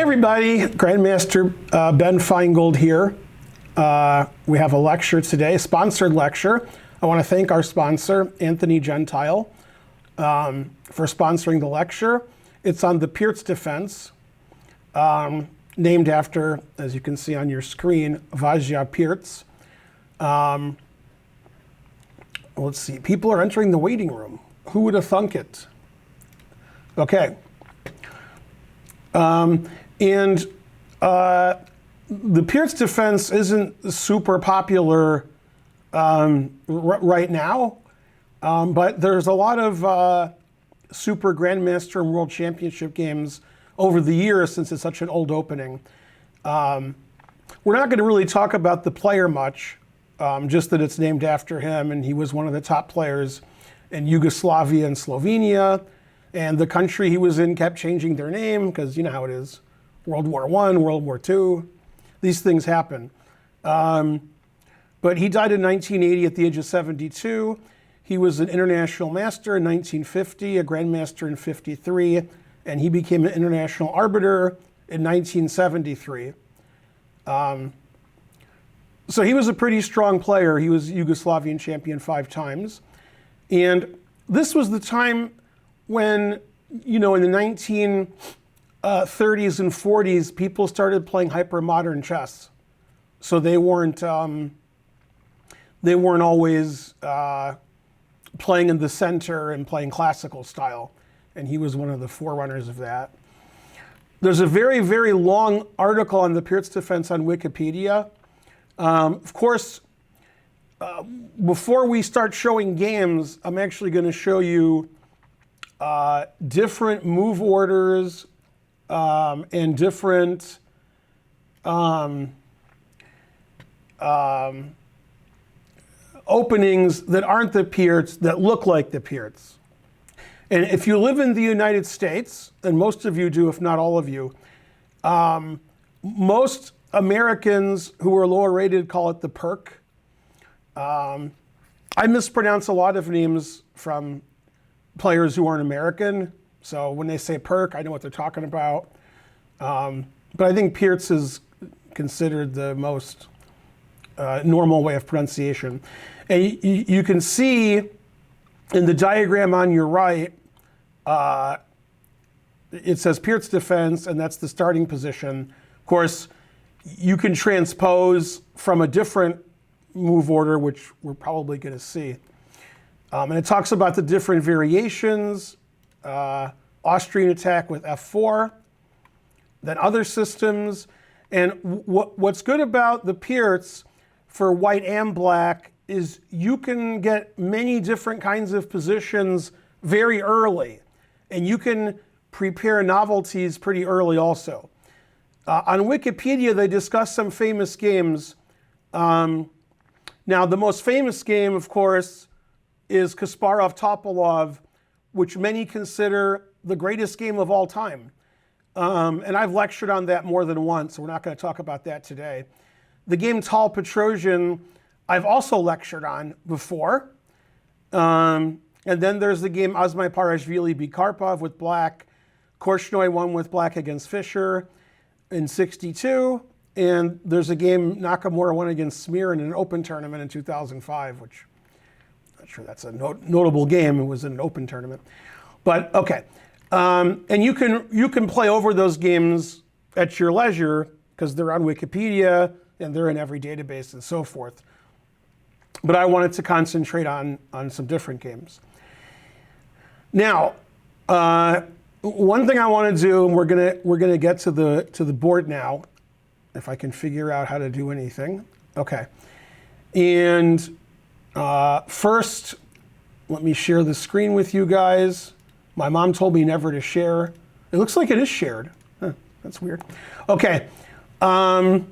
everybody, Grandmaster Ben Finegold here. We have a lecture today, a sponsored lecture. I want to thank our sponsor, Anthony Gentile, for sponsoring the lecture. It's on the Pirc defense, named after, as you can see on your screen, Vazia Pirc. Let's see, people are entering the waiting room. Who would have thunk it? Okay. The Pirc defense isn't super popular right now, but there's a lot of Super Grandmaster and World Championship games over the years since it's such an old opening. We're not going to really talk about the player much, just that it's named after him, and he was one of the top players in Yugoslavia and Slovenia, and the country he was in kept changing their name, because you know how it is. World War I, World War II, these things happen. But he died in 1980 at the age of 72. He was an international master in 1950, a grandmaster in 53, and he became an international arbiter in 1973. So he was a pretty strong player. He was Yugoslavian champion 5 times. And this was the time when, you know, in the 1930s and 40s, people started playing hyper-modern chess. So they weren't always playing in the center and playing classical style. And he was one of the forerunners of that. There's a very, very long article on the Pirc defense on Wikipedia. Of course, before we start showing games, I'm actually going to show you different move orders and different openings that aren't the Pirc, that look like the Pirc. And if you live in the United States, and most of you do, if not all of you, most Americans who are lower rated call it the Pirc. I mispronounce a lot of names from players who aren't American. So when they say Pirc, I know what they're talking about. But I think Pirc is considered the most normal way of pronunciation. And you can see in the diagram on your right, it says Pirc defense, and that's the starting position. Of course, you can transpose from a different move order, which we're probably going to see. And it talks about the different variations, Austrian attack with F4, then other systems. And what's good about the Pirc for white and black is you can get many different kinds of positions very early. And you can prepare novelties pretty early also. On Wikipedia, they discuss some famous games. Now, the most famous game, of course, is Kasparov-Topalov, which many consider the greatest game of all time. And I've lectured on that more than once, so we're not going to talk about that today. The game Tal Petrosian, I've also lectured on before. And then there's the game Azmai Parashvili beat Karpov with black. Korchnoi won with black against Fischer in 62. And there's a game Nakamura won against Smear in an open tournament in 2005, which I'm not sure that's a notable game. It was in an open tournament. But okay. And you can play over those games at your leisure because they're on Wikipedia and they're in every database and so forth. But I wanted to concentrate on some different games. Now, one thing I want to do, and we're gonna get to the board now, if I can figure out how to do anything. Okay. And first, let me share the screen with you guys. My mom told me never to share. It looks like it is shared. Huh, that's weird. Okay. And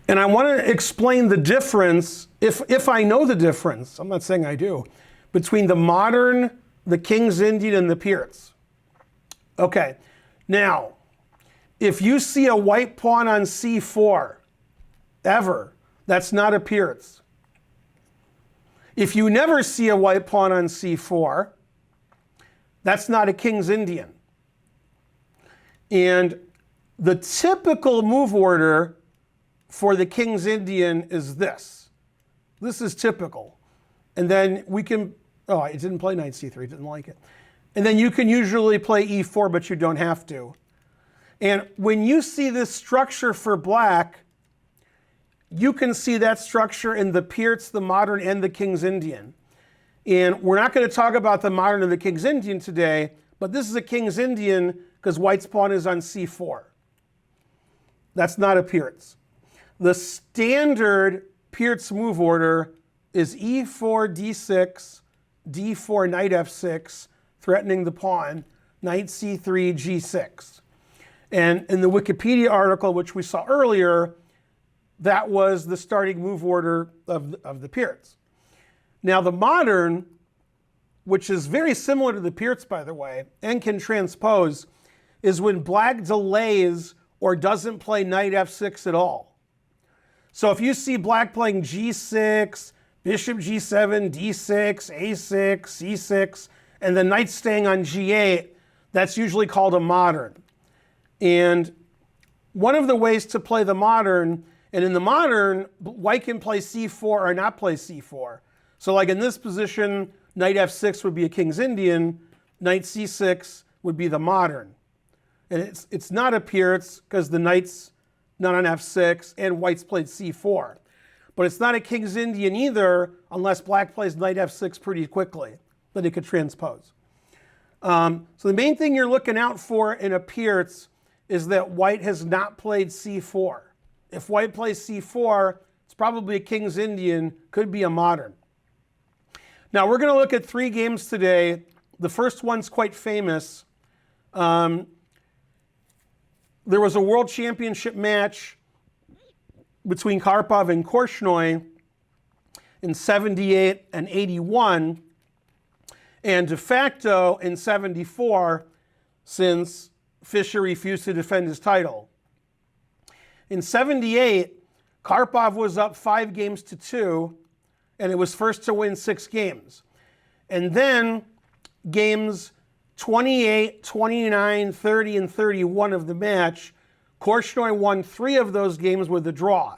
I want to explain the difference, if I know the difference, I'm not saying I do, between the modern, the King's Indian, and the Pirc. Okay. Now, if you see a white pawn on c4, ever, that's not a Pirc. If you never see a white pawn on c4, that's not a King's Indian. And The typical move order for the King's Indian is this. This is typical. And then we can, oh, it didn't play knight c3, didn't like it. And then you can usually play e4, but you don't have to. And when you see this structure for black, you can see that structure in the Pirc, the modern, and the King's Indian. And we're not going to talk about the modern and the King's Indian today, but this is a King's Indian because white's pawn is on c4. That's not a Pirc. The standard Pirc move order is e4, d6, d4, knight f6, threatening the pawn, knight c3, g6. And in the Wikipedia article, which we saw earlier, that was the starting move order of the Pirc. Now the modern, which is very similar to the Pirc, by the way, and can transpose, is when black delays or doesn't play knight f6 at all. So if you see black playing g6, bishop g7, d6, a6, c6, and the knight staying on g8, that's usually called a modern. And one of the ways to play the modern, and in the modern, white can play c4 or not play c4. So like in this position, knight f6 would be a King's Indian, knight c6 would be the modern. And it's not a Pirc because the knight's not on f6 and white's played c4. But it's not a King's Indian either unless black plays knight f6 pretty quickly, then it could transpose. So the main thing you're looking out for in a Pirc is that white has not played c4. If white plays c4, it's probably a King's Indian, could be a modern. Now we're going to look at 3 games today. The first one's quite famous. There was a world championship match between Karpov and Korchnoi in 78 and 81, and de facto in 74, since Fischer refused to defend his title. In 78, Karpov was up 5-2, and it was first to win 6 games. And then games 28, 29, 30, and 31 of the match, Korchnoi won 3 of those games with a draw.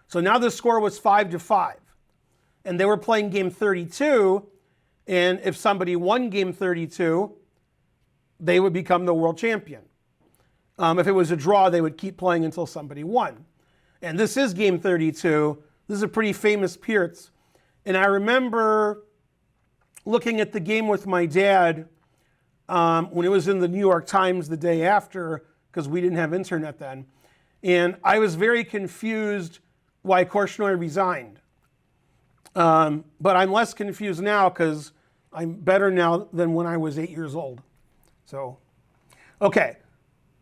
So now the score was 5-5. And they were playing game 32, and if somebody won game 32, they would become the world champion. If it was a draw, they would keep playing until somebody won. And this is game 32. This is a pretty famous Pirc. And I remember looking at the game with my dad when it was in the New York Times the day after, because we didn't have internet then. And I was very confused why Korchnoi resigned. But I'm less confused now because I'm better now than when I was 8 years old. So, okay.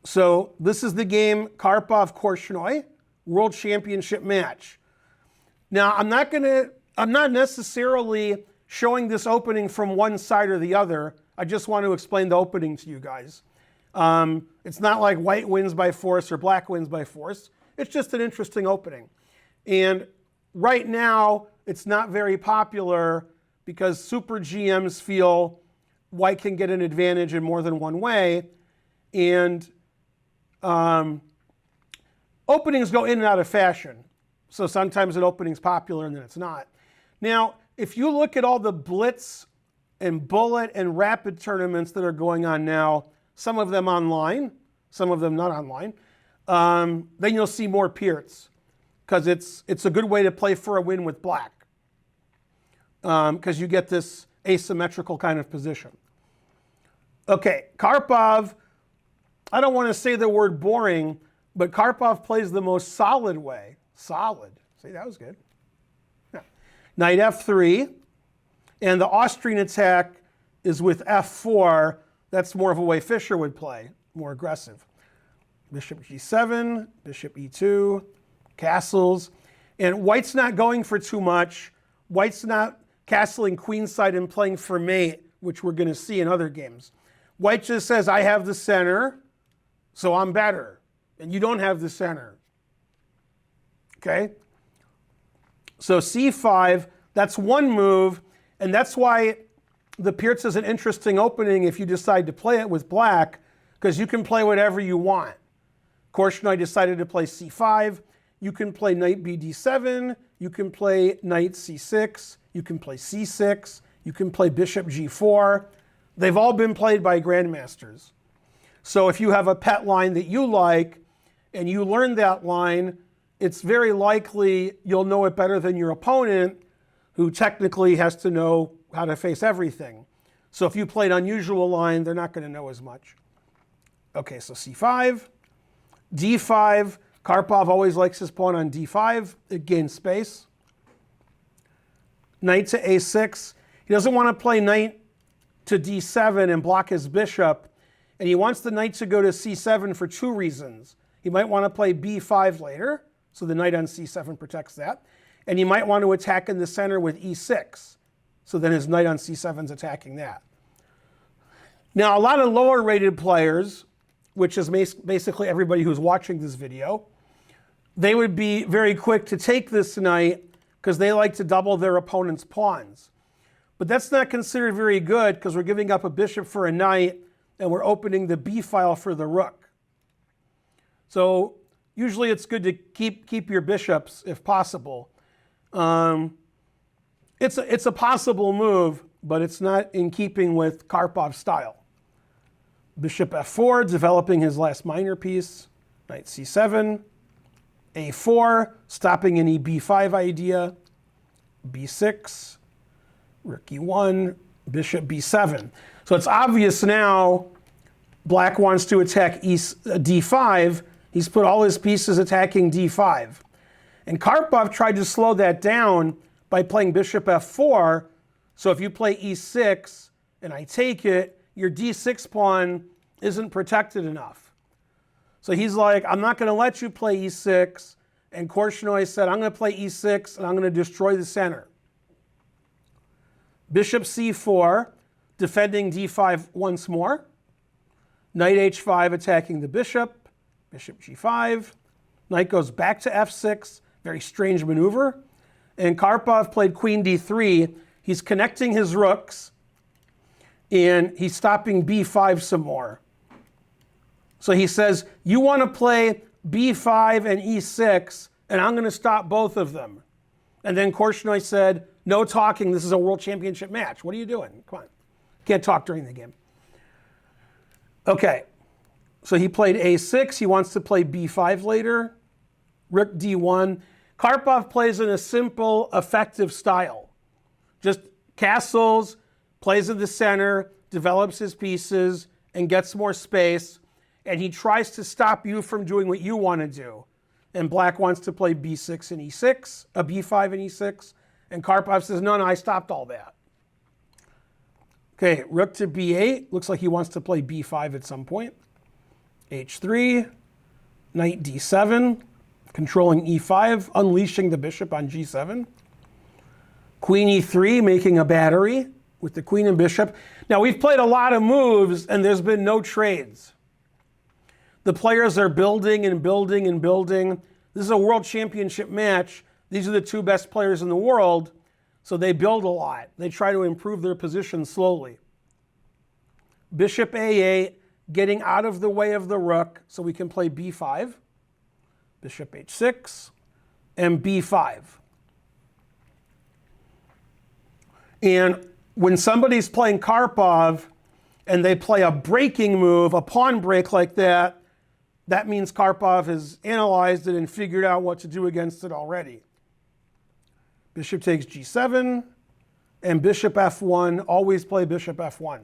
So this is the game Karpov-Korchnoi, World Championship match. Now I'm not necessarily showing this opening from one side or the other. I just want to explain the opening to you guys. It's not like white wins by force or black wins by force. It's just an interesting opening. And right now, it's not very popular because super GMs feel white can get an advantage in more than one way. And openings go in and out of fashion. So sometimes an opening's popular and then it's not. Now, if you look at all the blitz and bullet and rapid tournaments that are going on now, some of them online, some of them not online, then you'll see more Pirc, because it's a good way to play for a win with black, because you get this asymmetrical kind of position. Okay, Karpov, I don't want to say the word boring, but Karpov plays the most solid way. Solid. See, that was good. Yeah. Knight f3, and the Austrian attack is with f4. That's more of a way Fischer would play, more aggressive. Bishop g7, bishop e2, castles. And white's not going for too much. White's not castling queenside and playing for mate, which we're going to see in other games. White just says, I have the center, so I'm better. And you don't have the center. Okay? So c5, that's one move, and that's why the Pirc is an interesting opening if you decide to play it with black, because you can play whatever you want. Korchnoi decided to play c5. You can play knight bd7. You can play knight c6. You can play c6. You can play bishop g4. They've all been played by grandmasters. So if you have a pet line that you like and you learn that line, it's very likely you'll know it better than your opponent, who technically has to know how to face everything. So if you play an unusual line, they're not going to know as much. Okay, so c5, d5. Karpov always likes his pawn on d5. It gains space. Knight to a6. He doesn't want to play knight to d7 and block his bishop. And he wants the knight to go to c7 for two reasons. He might want to play b5 later, so the knight on c7 protects that. And he might want to attack in the center with e6. So then his knight on c7 is attacking that. Now, a lot of lower rated players, which is basically everybody who's watching this video, they would be very quick to take this knight because they like to double their opponent's pawns. But that's not considered very good because we're giving up a bishop for a knight and we're opening the b file for the rook. So usually it's good to keep your bishops if possible. It's a possible move, but it's not in keeping with Karpov's style. Bishop f4, developing his last minor piece. Knight c7. a4, stopping any b5 idea. b6, rook e1, bishop b7. So it's obvious now black wants to attack d5. He's put all his pieces attacking d5. And Karpov tried to slow that down by playing bishop f4. So if you play e6 and I take it, your d6 pawn isn't protected enough. So he's like, I'm not going to let you play e6. And Korchnoi said, I'm going to play e6 and I'm going to destroy the center. Bishop c4, defending d5 once more. Knight h5 attacking the bishop. Bishop g5. Knight goes back to f6. Very strange maneuver. And Karpov played queen d3. He's connecting his rooks. And he's stopping b5 some more. So he says, you want to play b5 and e6, and I'm going to stop both of them. And then Korchnoi said, no talking, this is a world championship match. What are you doing? Come on. Can't talk during the game. Okay, so he played a6. He wants to play b5 later. Rook d1. Karpov plays in a simple, effective style. Just castles, plays in the center, develops his pieces, and gets more space. And he tries to stop you from doing what you want to do. And black wants to play b6 and e6, b5 and e6. And Karpov says, no, I stopped all that. Okay, rook to b8. Looks like he wants to play b5 at some point. h3, knight d7, controlling e5, unleashing the bishop on g7. Queen e3, making a battery with the queen and bishop. Now, we've played a lot of moves, and there's been no trades. The players are building and building and building. This is a world championship match. These are the two best players in the world, so they build a lot. They try to improve their position slowly. Bishop a8, getting out of the way of the rook so we can play b5. Bishop h6, and b5. And when somebody's playing Karpov and they play a breaking move, a pawn break like that, that means Karpov has analyzed it and figured out what to do against it already. Bishop takes g7, and bishop f1. Always play bishop f1.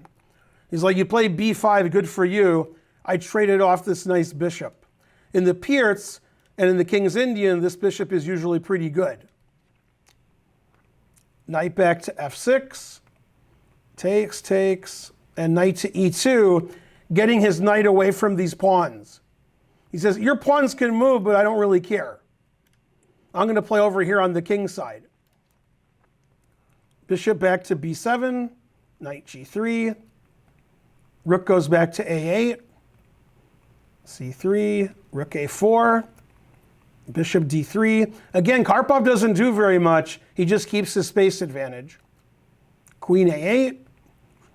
He's like, you play b5, good for you. I traded off this nice bishop. In the Pirc and in the King's Indian, this bishop is usually pretty good. Knight back to f6, takes, and knight to e2, getting his knight away from these pawns. He says, your pawns can move, but I don't really care. I'm going to play over here on the king's side. Bishop back to b7, knight g3, rook goes back to a8, c3, rook a4, bishop d3. Again, Karpov doesn't do very much. He just keeps his space advantage. Queen a8.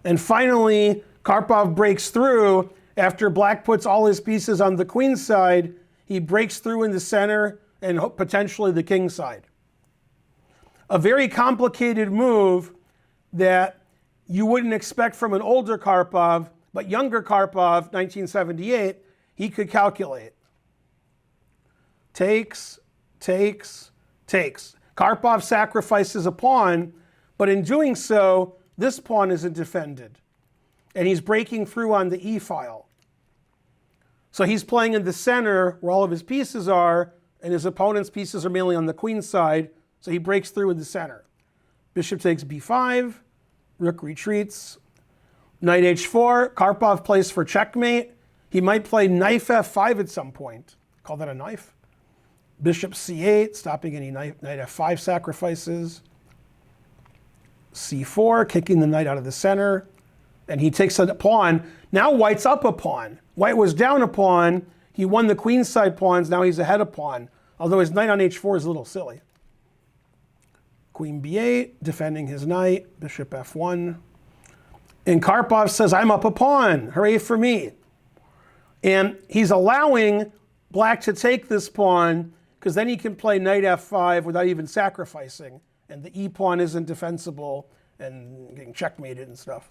And finally, Karpov breaks through after black puts all his pieces on the queen's side. he breaks through in the center and potentially the king side. A very complicated move that you wouldn't expect from an older Karpov, but younger Karpov, 1978, he could calculate. Takes, takes, takes. Karpov sacrifices a pawn, but in doing so, this pawn isn't defended. And he's breaking through on the E file. So he's playing in the center where all of his pieces are, and his opponent's pieces are mainly on the queen side, so he breaks through in the center. Bishop takes b5, rook retreats, knight h4, Karpov plays for checkmate. He might play knife f5 at some point. Call that a knife. Bishop c8, stopping any knight f5 sacrifices. c4, kicking the knight out of the center. And he takes a pawn. Now white's up a pawn. White was down a pawn. He won the queenside pawns. Now he's ahead a pawn. Although his knight on h4 is a little silly. Queen b8, defending his knight. Bishop f1. And Karpov says, I'm up a pawn. Hooray for me. And he's allowing black to take this pawn because then he can play knight f5 without even sacrificing. And the e pawn isn't defensible and getting checkmated and stuff.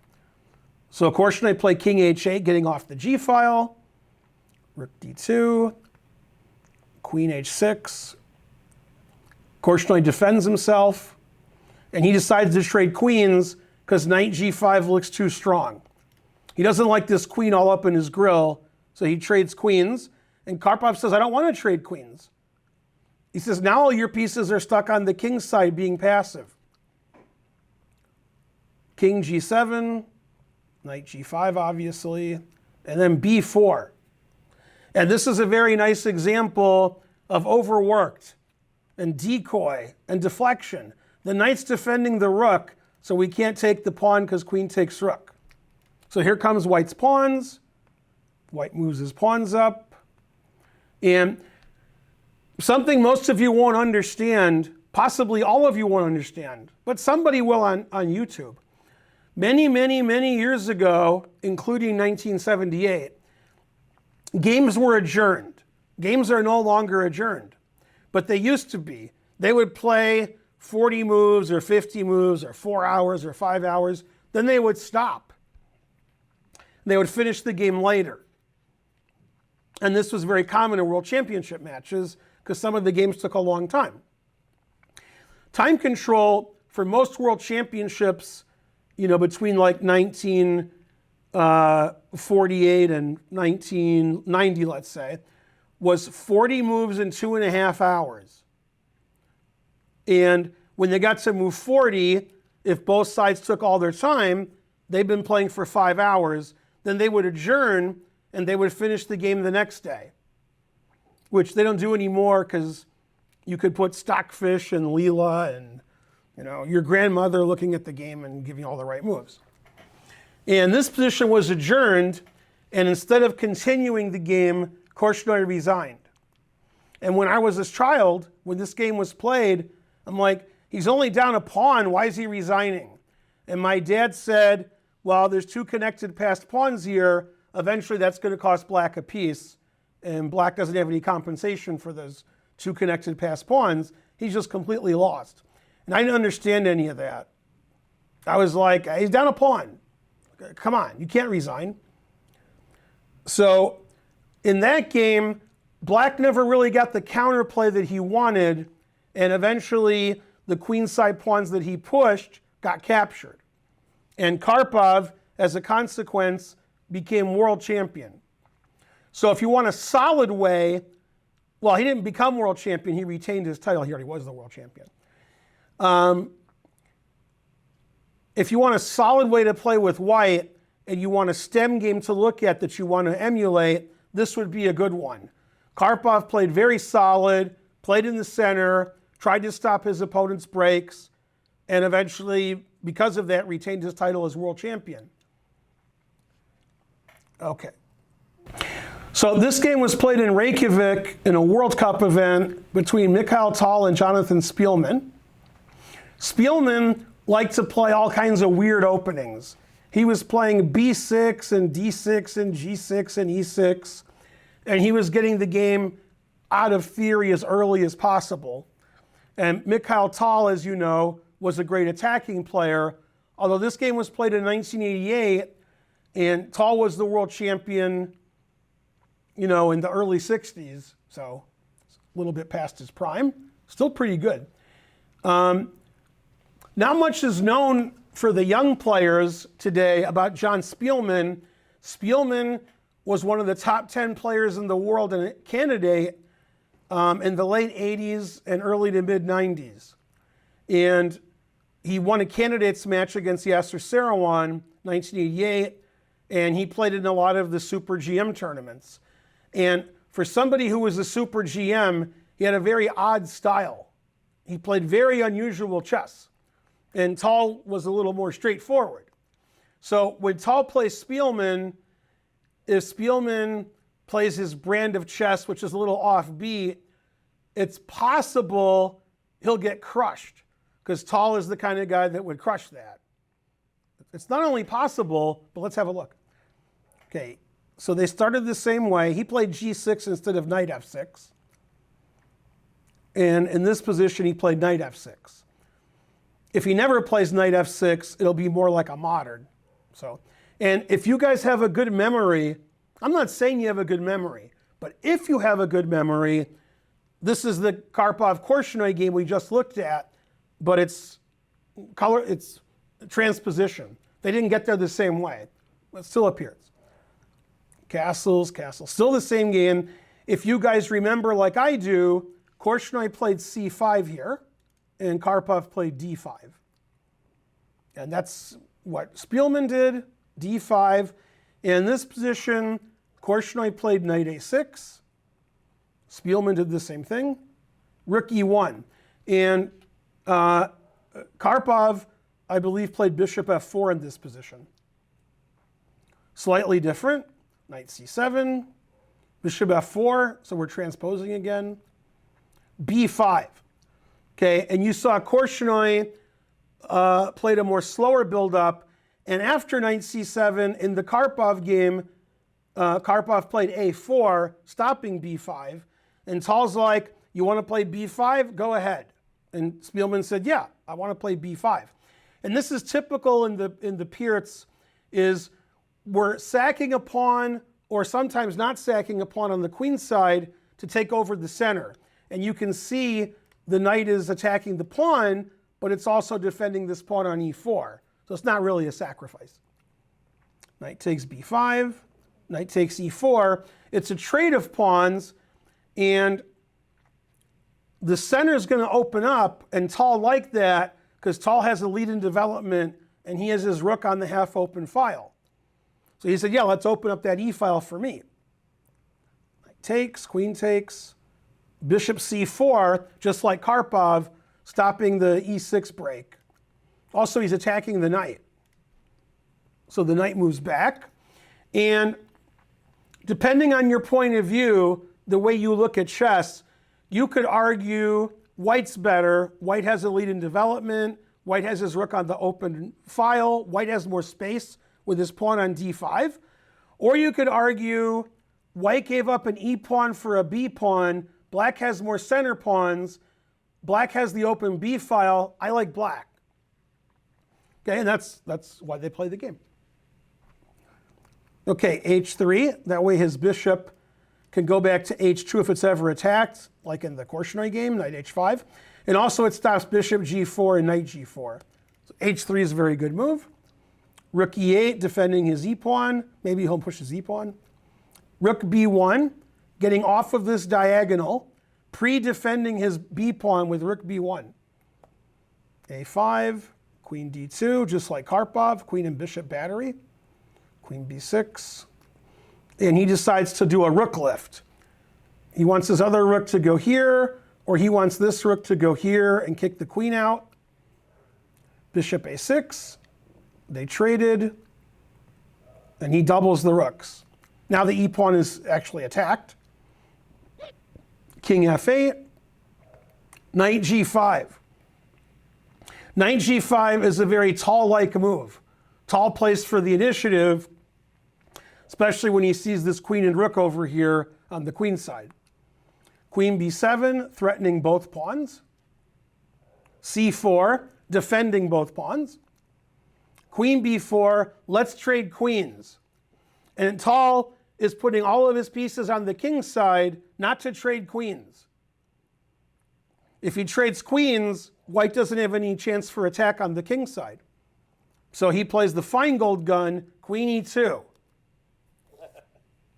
So of course, I play king h8, getting off the g file. Rook d2, queen h6. Korchnoi defends himself, and he decides to trade queens because knight g5 looks too strong. He doesn't like this queen all up in his grill, so he trades queens. And Karpov says, I don't want to trade queens. He says, now all your pieces are stuck on the king's side being passive. King g7, knight g5 obviously, and then b4. And this is a very nice example of overworked and decoy and deflection. The knight's defending the rook, so we can't take the pawn because queen takes rook. So here comes white's pawns. White moves his pawns up. And something most of you won't understand, possibly all of you won't understand, but somebody will on YouTube. Many, many, many years ago, including 1978, games were adjourned. Games are no longer adjourned, but they used to be. They would play 40 moves or 50 moves or 4 hours or 5 hours. Then they would stop. They would finish the game later. And this was very common in world championship matches because some of the games took a long time. Time control for most world championships, between like 1948 and 1990, let's say, was 40 moves in 2.5 hours. And when they got to move 40, if both sides took all their time, they've been playing for 5 hours, then they would adjourn and they would finish the game the next day, which they don't do anymore because you could put Stockfish and Leela and your grandmother looking at the game and giving all the right moves. And this position was adjourned, and instead of continuing the game, Korchnoi resigned. And when I was a child, when this game was played, I'm like, he's only down a pawn, why is he resigning? And my dad said, well, there's 2 connected passed pawns here, eventually that's going to cost black a piece, and black doesn't have any compensation for those 2 connected passed pawns, he's just completely lost. And I didn't understand any of that. I was like, he's down a pawn. Come on, you can't resign. So in that game, black never really got the counterplay that he wanted, and eventually the queenside pawns that he pushed got captured. And Karpov, as a consequence, became world champion. So if you want a solid way, well, he didn't become world champion, he retained his title. He already was the world champion. If you want a solid way to play with white and you want a stem game to look at that you want to emulate, this would be a good one. Karpov played very solid, played in the center, tried to stop his opponent's breaks, and eventually, because of that, retained his title as world champion. Okay. So this game was played in Reykjavik in a World Cup event between Mikhail Tal and Jonathan Spielman. Spielman liked to play all kinds of weird openings. He was playing b6 and d6 and g6 and e6, and he was getting the game out of theory as early as possible. And Mikhail Tal, as you know, was a great attacking player. Although this game was played in 1988, and Tal was the world champion, in the early 60s, so a little bit past his prime. Still pretty good. Not much is known for the young players today about John Spielman. Spielman was one of the top 10 players in the world and a candidate in the late 80s and early to mid 90s. And he won a candidates match against Yasser Seirawan, 1988, and he played in a lot of the Super GM tournaments. And for somebody who was a Super GM, he had a very odd style. He played very unusual chess. And Tal was a little more straightforward. So when Tal plays Spielman, if Spielman plays his brand of chess, which is a little offbeat, it's possible he'll get crushed, because Tal is the kind of guy that would crush that. It's not only possible, but let's have a look. Okay, so they started the same way. He played g6 instead of knight f6. And in this position, he played knight f6. If he never plays knight f6, it'll be more like a modern. And if you guys have a good memory, I'm not saying you have a good memory, but if you have a good memory, this is the Karpov-Korchnoi game we just looked at, but it's transposition. They didn't get there the same way. It still appears. Castles, castles. Still the same game. If you guys remember like I do, Korchnoi played c5 here, and Karpov played d5. And that's what Spielman did, d5. In this position, Korchnoi played knight a6. Spielman did the same thing. Rook e1. And Karpov, I believe, played bishop f4 in this position. Slightly different. Knight c7, bishop f4, so we're transposing again. b5. Okay, and you saw Korchnoi played a more slower build-up, and after knight c7 in the Karpov game, Karpov played a4, stopping b5, and Tal's like, you want to play b5? Go ahead. And Spielman said, yeah, I want to play b5. And this is typical in the Pirc, is we're sacking a pawn, or sometimes not sacking a pawn on the queen side to take over the center. And you can see the knight is attacking the pawn, but it's also defending this pawn on e4. So it's not really a sacrifice. Knight takes b5, knight takes e4. It's a trade of pawns, and the center is going to open up, and Tal liked that because Tal has a lead in development, and he has his rook on the half-open file. So he said, yeah, let's open up that e-file for me. Knight takes, queen takes, bishop c4, just like Karpov, stopping the e6 break. Also, he's attacking the knight. So the knight moves back. And depending on your point of view, the way you look at chess, you could argue white's better. White has a lead in development. White has his rook on the open file. White has more space with his pawn on d5. Or you could argue white gave up an e pawn for a b pawn. Black has more center pawns. Black has the open b file. I like black. Okay, and that's why they play the game. Okay, h3. That way his bishop can go back to h2 if it's ever attacked, like in the Korchnoi game, knight h5. And also it stops bishop g4 and knight g4. So h3 is a very good move. Rook e8, defending his e-pawn. Maybe he'll push his e-pawn. Rook b1, getting off of this diagonal, pre-defending his b-pawn with rook b1. a5, queen d2, just like Karpov, queen and bishop battery. Queen b6. And he decides to do a rook lift. He wants his other rook to go here, or he wants this rook to go here and kick the queen out. Bishop a6. They traded, and he doubles the rooks. Now the e-pawn is actually attacked. King f8, knight g5. Knight g5 is a very Tal-like move. Tal plays for the initiative, especially when he sees this queen and rook over here on the queen side. Queen b7, threatening both pawns. c4, defending both pawns. Queen b4, let's trade queens. And Tal is putting all of his pieces on the king's side, not to trade queens. If he trades queens, white doesn't have any chance for attack on the king's side. So he plays the Finegold gun, queen e2.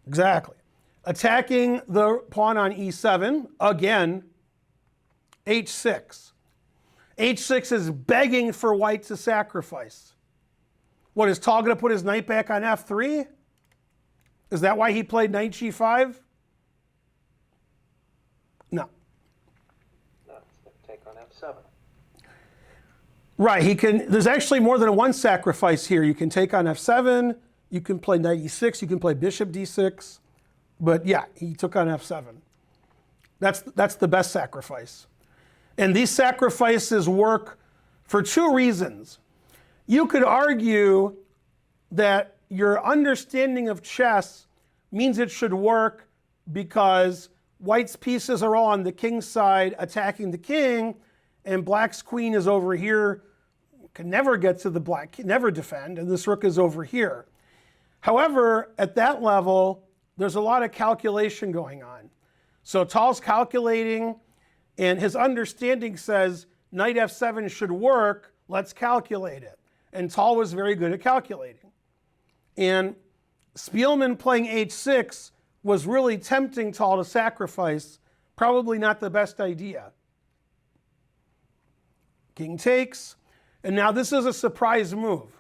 Exactly. Attacking the pawn on e7, again, h6. h6 is begging for white to sacrifice. What, is Tal going to put his knight back on f3? Is that why he played knight g5? No. No, it's going to take on f7. Right, he can. There's actually more than one sacrifice here. You can take on f7, you can play knight e6, you can play bishop d6. But yeah, he took on f7. That's the best sacrifice. And these sacrifices work for two reasons. You could argue that your understanding of chess means it should work because white's pieces are all on the king's side attacking the king, and black's queen is over here, can never get to the black, never defend, and this rook is over here. However, at that level, there's a lot of calculation going on. So Tal's calculating, and his understanding says knight f7 should work, let's calculate it. And Tal was very good at calculating. And Spielman playing h6 was really tempting Tal to sacrifice, probably not the best idea. King takes, and now this is a surprise move.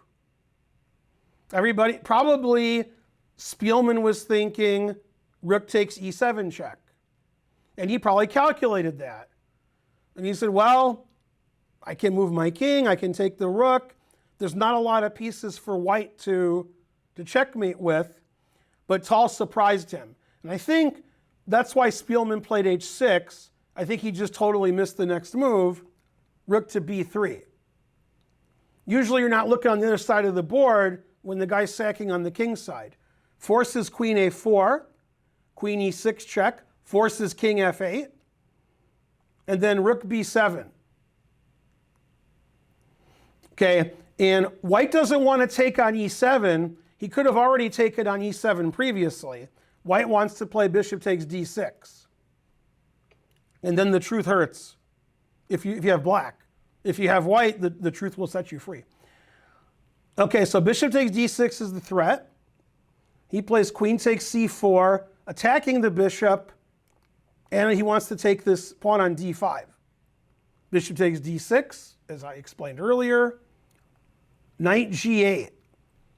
Everybody, probably Spielman was thinking rook takes e7 check. And he probably calculated that. And he said, well, I can move my king, I can take the rook. There's not a lot of pieces for white to checkmate with, but Tal surprised him. And I think that's why Spielman played h6. I think he just totally missed the next move, rook to b3. Usually you're not looking on the other side of the board when the guy's sacking on the king's side. Forces queen a4, queen e6 check, forces king f8, and then rook b7. Okay, and white doesn't want to take on e7. He could have already taken on e7 previously. White wants to play bishop takes d6. And then the truth hurts if you have black. If you have white, the truth will set you free. Okay, so bishop takes d6 is the threat. He plays queen takes c4, attacking the bishop, and he wants to take this pawn on d5. Bishop takes d6, as I explained earlier. Knight g8,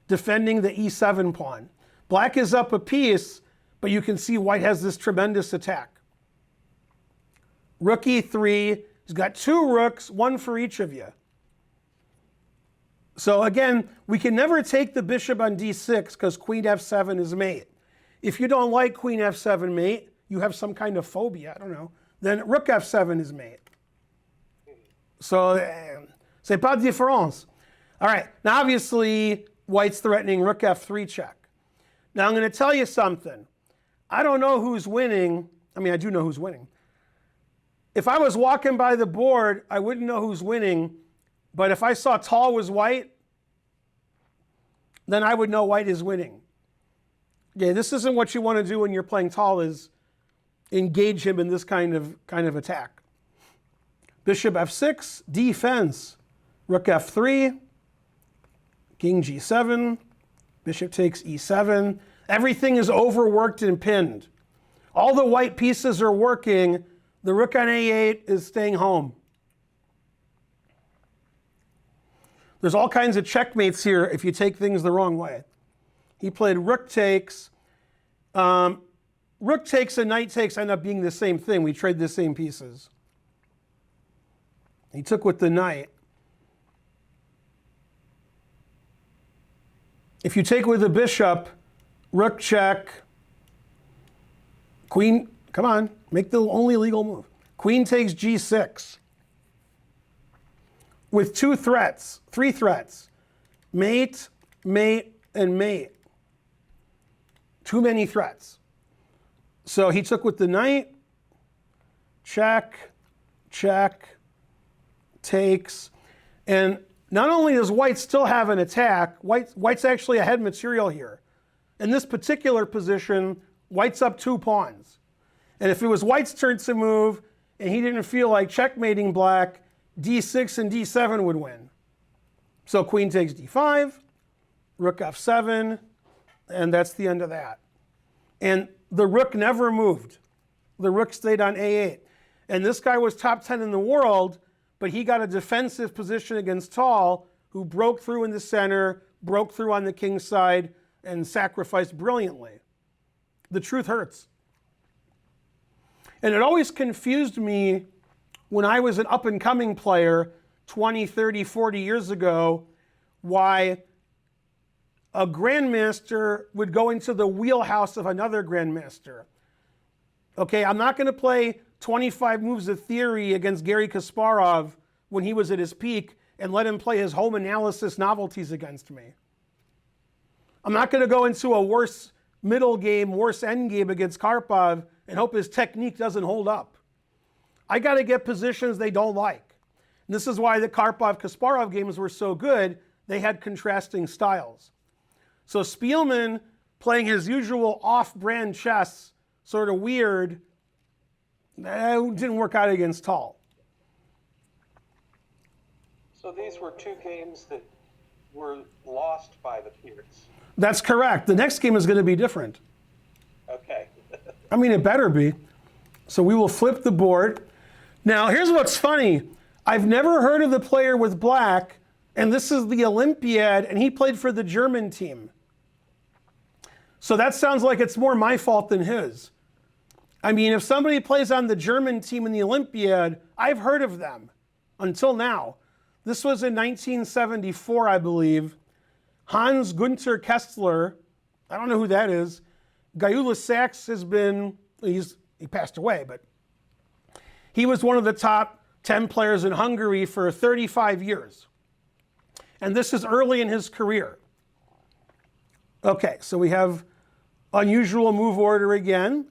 defending the e7 pawn. Black is up a piece, but you can see white has this tremendous attack. Rook e3, he's got two rooks, one for each of you. So again, we can never take the bishop on d6 because queen f7 is mate. If you don't like queen f7 mate, you have some kind of phobia, I don't know, then rook f7 is mate. So, c'est pas de différence. All right, now obviously, white's threatening rook f3 check. Now I'm going to tell you something. I don't know who's winning. I mean, I do know who's winning. If I was walking by the board, I wouldn't know who's winning. But if I saw Tal was white, then I would know white is winning. Okay, this isn't what you want to do when you're playing Tal, is engage him in this kind of attack. Bishop f6, defense. Rook f3, king g7, bishop takes e7. Everything is overworked and pinned. All the white pieces are working. The rook on a8 is staying home. There's all kinds of checkmates here if you take things the wrong way. He played rook takes. Rook takes and knight takes end up being the same thing. We trade the same pieces. He took with the knight. If you take with the bishop, rook check, queen, come on, make the only legal move. Queen takes g6. With two threats, three threats, mate, mate, and mate. Too many threats. So he took with the knight, check, check, takes. And not only does white still have an attack, white's actually ahead material here. In this particular position, white's up 2 pawns. And if it was white's turn to move and he didn't feel like checkmating black, d6 and d7 would win. So queen takes d5, rook f7, and that's the end of that. And the rook never moved. The rook stayed on a8. And this guy was top 10 in the world, but he got a defensive position against Tall, who broke through in the center, broke through on the king's side, and sacrificed brilliantly. The truth hurts. And it always confused me when I was an up-and-coming player 20, 30, 40 years ago, why a grandmaster would go into the wheelhouse of another grandmaster. Okay, I'm not going to play 25 moves of theory against Garry Kasparov when he was at his peak and let him play his home analysis novelties against me. I'm not going to go into a worse middle game, worse end game against Karpov and hope his technique doesn't hold up. I got to get positions they don't like. And this is why the Karpov-Kasparov games were so good. They had contrasting styles. So Spielman playing his usual off-brand chess, sort of weird, didn't work out against Tall. So these were 2 games that were lost by the Pirc. That's correct. The next game is going to be different. Okay. I mean, it better be. So we will flip the board. Now, here's what's funny. I've never heard of the player with black, and this is the Olympiad, and he played for the German team. So that sounds like it's more my fault than his. I mean, if somebody plays on the German team in the Olympiad, I've heard of them until now. This was in 1974, I believe. Hans Gunther Kessler, I don't know who that is. Gyula Sachs has been, he passed away, but he was one of the top 10 players in Hungary for 35 years. And this is early in his career. Okay, so we have unusual move order again,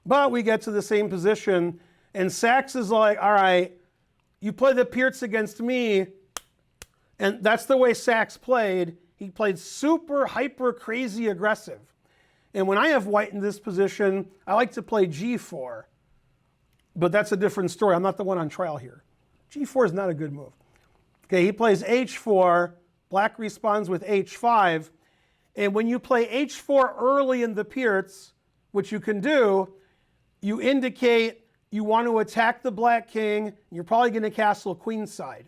but we get to the same position, and Sachs is like, all right, you play the Pirc against me, and that's the way Sachs played. He played super, hyper, crazy aggressive. And when I have white in this position, I like to play g4, but that's a different story. I'm not the one on trial here. g4 is not a good move. Okay, he plays h4, black responds with h5, and when you play h4 early in the Pirc, which you can do, you indicate you want to attack the black king. You're probably going to castle queenside.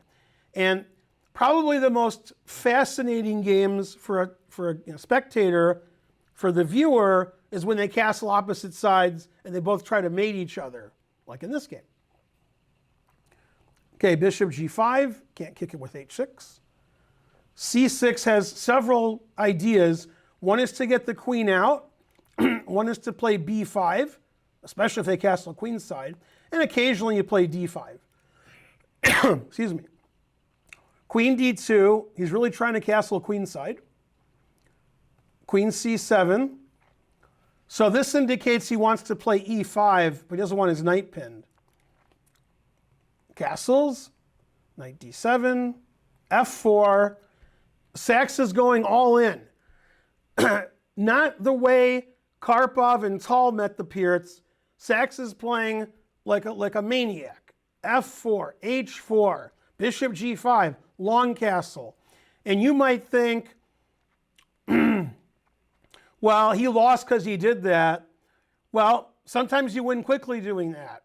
And probably the most fascinating games for a spectator, for the viewer, is when they castle opposite sides and they both try to mate each other, like in this game. Okay, bishop g5, can't kick it with h6. c6 has several ideas. One is to get the queen out. One is to play b5, especially if they castle queenside. And occasionally you play d5. Excuse me. Queen d2, he's really trying to castle queenside. Queen c7. So this indicates he wants to play e5, but he doesn't want his knight pinned. Castles, knight d7, f4. Sachs is going all in. Not the way Karpov and Tall met the Pirc. Sachs is playing like a maniac. f4, h4, bishop g5, long castle. And you might think, well, he lost because he did that. Well, sometimes you win quickly doing that.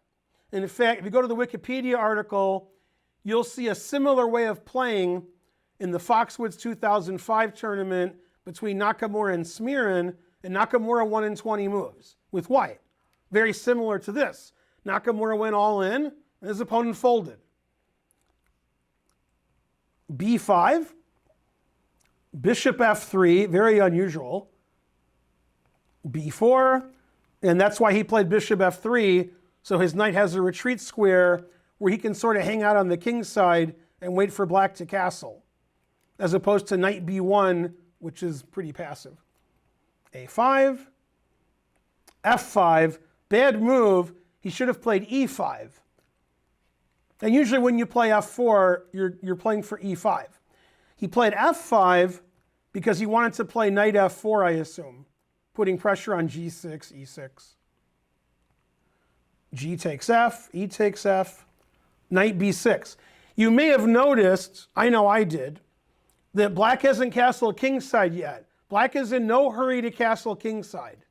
And in fact, if you go to the Wikipedia article, you'll see a similar way of playing in the Foxwoods 2005 tournament between Nakamura and Smirin, and Nakamura won in 20 moves with white. Very similar to this. Nakamura went all in, and his opponent folded. b5, bishop f3, very unusual. b4, and that's why he played bishop f3, so his knight has a retreat square where he can sort of hang out on the king's side and wait for black to castle, as opposed to knight b1, which is pretty passive. a5, f5, bad move. He should have played e5. And usually when you play f4, you're playing for e5. He played f5 because he wanted to play knight f4, I assume, putting pressure on g6, e6. G takes f, e takes f, knight b6. You may have noticed, I know I did, that black hasn't castled kingside yet. Black is in no hurry to castle kingside.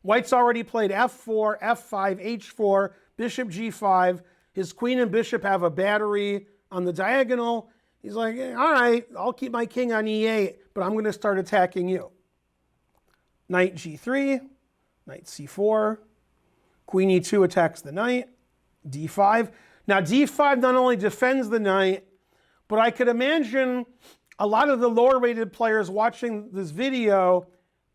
White's already played f4, f5, h4, bishop g5. His queen and bishop have a battery on the diagonal. He's like, all right, I'll keep my king on e8, but I'm going to start attacking you. Knight g3, knight c4, queen e2 attacks the knight, d5. Now d5 not only defends the knight, but I could imagine a lot of the lower rated players watching this video,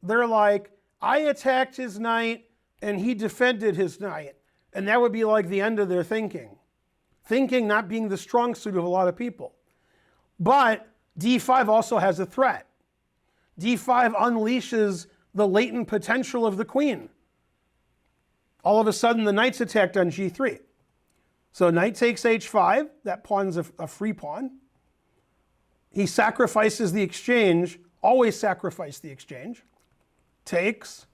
they're like, I attacked his knight and he defended his knight. And that would be like the end of their thinking. Thinking not being the strong suit of a lot of people. But d5 also has a threat. d5 unleashes the latent potential of the queen. All of a sudden the knight's attacked on g3. So knight takes h5, that pawn's a free pawn. He sacrifices the exchange, always sacrifice the exchange. Takes,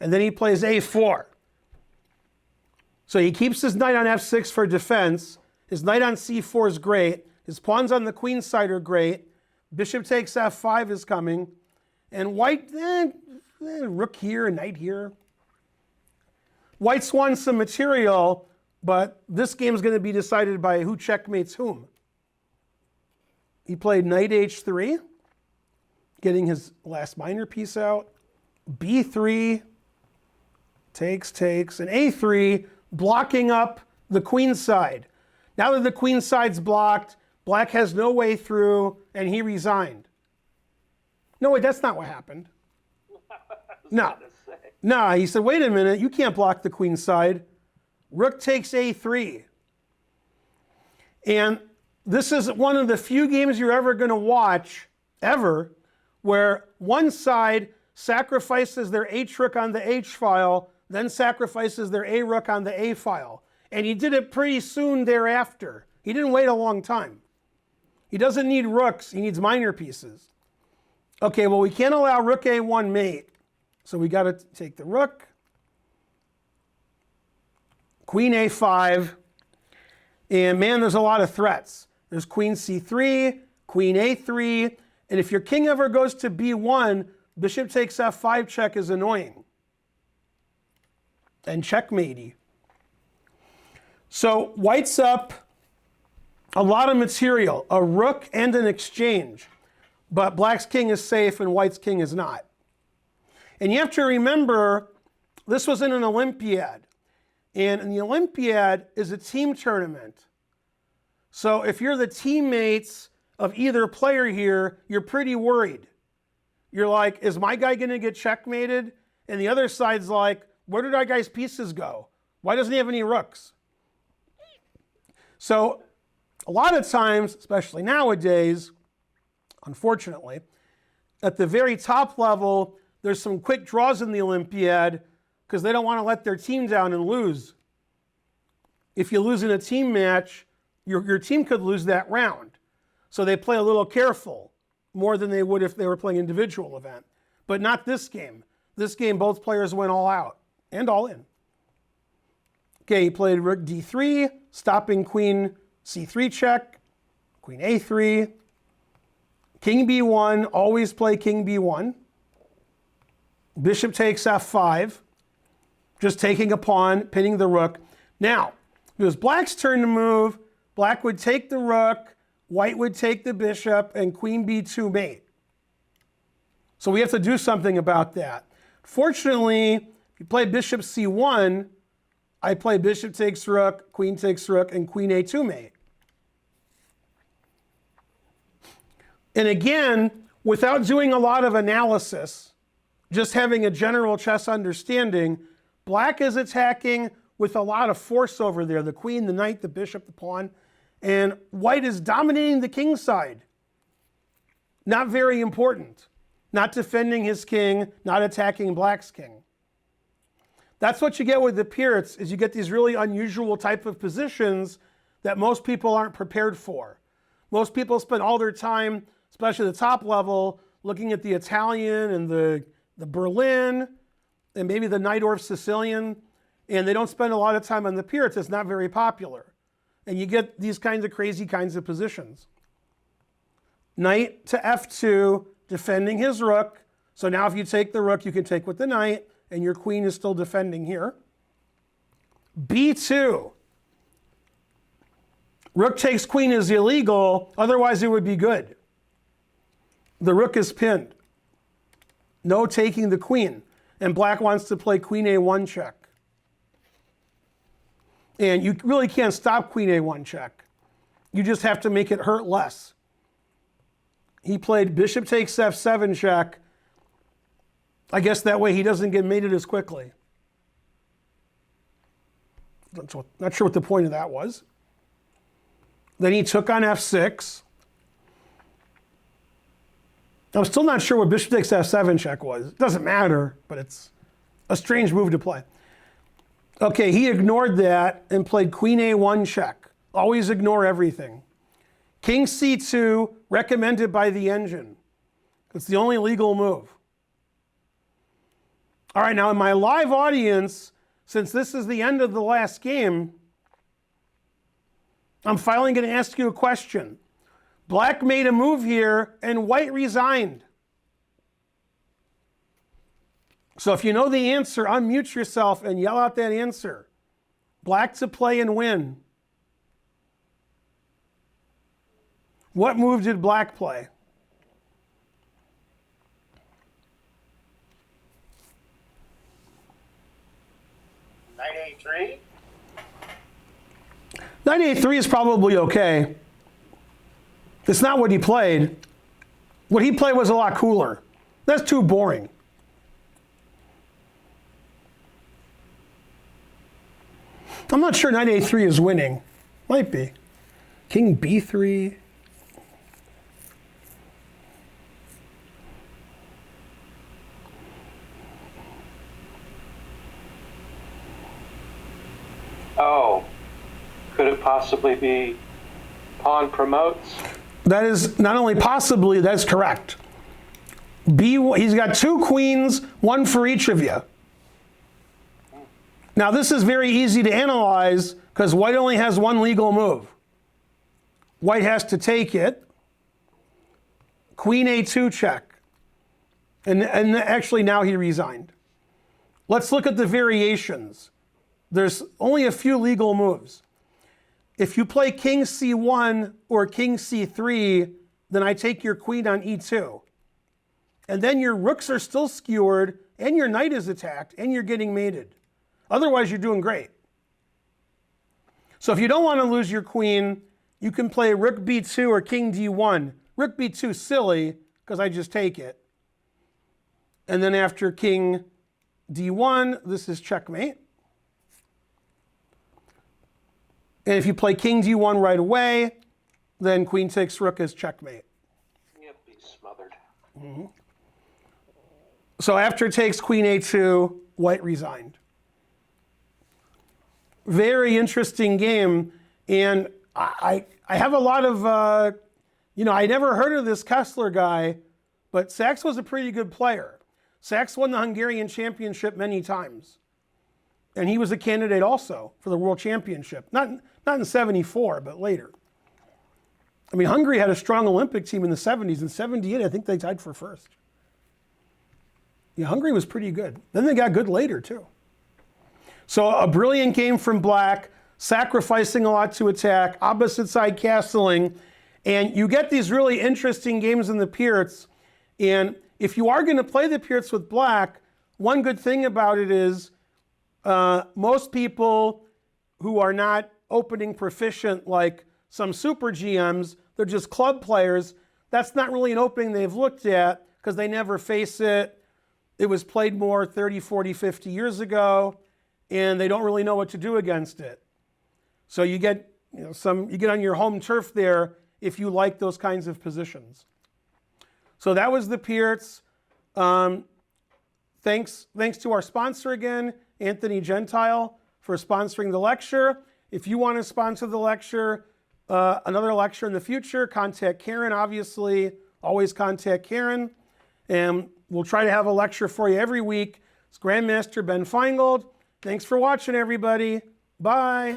and then he plays a4. So he keeps his knight on f6 for defense. His knight on c4 is great. His pawns on the queen side are great. Bishop takes f5 is coming. And white, rook here, knight here. White's won some material, but this game is going to be decided by who checkmates whom. He played knight h3, getting his last minor piece out. b3, takes, and a3, blocking up the queen side. Now that the queen side's blocked, black has no way through, and he resigned. No, wait, that's not what happened. No, he said, wait a minute, you can't block the queen side. Rook takes a3. And this is one of the few games you're ever going to watch, ever, where one side sacrifices their h-rook on the h-file, then sacrifices their a-rook on the a-file. And he did it pretty soon thereafter. He didn't wait a long time. He doesn't need rooks, he needs minor pieces. Okay, well, we can't allow rook a1 mate. So we got to take the rook. Queen a5. And man, there's a lot of threats. There's queen c3, queen a3. And if your king ever goes to b1, bishop takes f5 check is annoying. And checkmatey. So white's up a lot of material, a rook and an exchange. But black's king is safe and white's king is not. And you have to remember, this was in an Olympiad. And the Olympiad is a team tournament. So if you're the teammates of either player here, you're pretty worried. You're like, is my guy going to get checkmated? And the other side's like, where did our guy's pieces go? Why doesn't he have any rooks? So a lot of times, especially nowadays, unfortunately, at the very top level, there's some quick draws in the Olympiad because they don't want to let their team down and lose. If you lose in a team match, your team could lose that round. So they play a little careful, more than they would if they were playing an individual event. But not this game. This game, both players went all out and all in. Okay, he played rook d3, stopping queen c3 check, queen a3, king b1, always play king b1. Bishop takes f5, just taking a pawn, pinning the rook. Now, it was black's turn to move. Black would take the rook, white would take the bishop, and queen b2 mate. So we have to do something about that. Fortunately, if you play bishop c1, I play bishop takes rook, and queen a2 mate. And again, without doing a lot of analysis, just having a general chess understanding, black is attacking with a lot of force over there. The queen, the knight, the bishop, the pawn. And white is dominating the king side. Not very important. Not defending his king, not attacking black's king. That's what you get with the Pirc, is you get these really unusual type of positions that most people aren't prepared for. Most people spend all their time, especially the top level, looking at the Italian and the Berlin and maybe the Najdorf Sicilian, and they don't spend a lot of time on the Pirc. It's not very popular. And you get these kinds of crazy kinds of positions. Knight to f2, defending his rook. So now if you take the rook, you can take with the knight, and your queen is still defending here. b2. Rook takes queen is illegal, otherwise it would be good. The rook is pinned. No taking the queen. And black wants to play queen a1 check. And you really can't stop queen a1 check. You just have to make it hurt less. He played bishop takes f7 check. I guess that way he doesn't get mated as quickly. Not sure what the point of that was. Then he took on f6. I'm still not sure what bishop takes f7 check was. It doesn't matter, but it's a strange move to play. Okay, he ignored that and played queen a1 check. Always ignore everything. King c2, recommended by the engine. It's the only legal move. All right, now in my live audience, since this is the end of the last game, I'm finally going to ask you a question. Black made a move here and white resigned. So if you know the answer, unmute yourself and yell out that answer. Black to play and win. What move did black play? Knight a3? Knight a3 is probably okay. It's not what he played. What he played was a lot cooler. That's too boring. I'm not sure knight a3 is winning. Might be. King b3. Oh, could it possibly be pawn promotes? That is not only possibly, that's correct. He's got two queens, one for each of you. Now this is very easy to analyze because white only has one legal move. White has to take it. Queen a2 check. And actually now he resigned. Let's look at the variations. There's only a few legal moves. If you play king c1 or king c3, then I take your queen on e2. And then your rooks are still skewered, and your knight is attacked, and you're getting mated. Otherwise, you're doing great. So if you don't want to lose your queen, you can play rook b2 or king d1. Rook b2 silly, because I just take it. And then after king d1, this is checkmate. And if you play king d1 right away, then queen takes rook as checkmate. Yep, he's smothered. Mm-hmm. So after it takes queen a2, white resigned. Very interesting game. And I have a lot of, I never heard of this Kessler guy, but Sachs was a pretty good player. Sachs won the Hungarian championship many times. And he was a candidate also for the world championship. Not in 74, but later. I mean, Hungary had a strong Olympic team in the 70s. In 78, I think they tied for first. Yeah, Hungary was pretty good. Then they got good later, too. So a brilliant game from black, sacrificing a lot to attack, opposite side castling. And you get these really interesting games in the Pirc. And if you are going to play the Pirc with black, one good thing about it is most people who are not opening proficient like some super GMs, they're just club players. That's not really an opening they've looked at because they never face it. It was played more 30, 40, 50 years ago, and they don't really know what to do against it. So you get, you get on your home turf there if you like those kinds of positions. So that was the Pirc. Thanks to our sponsor again. Anthony Gentile, for sponsoring the lecture. If you want to sponsor the lecture, another lecture in the future, contact Karen, obviously. Always contact Karen. And we'll try to have a lecture for you every week. It's Grandmaster Ben Finegold. Thanks for watching, everybody. Bye.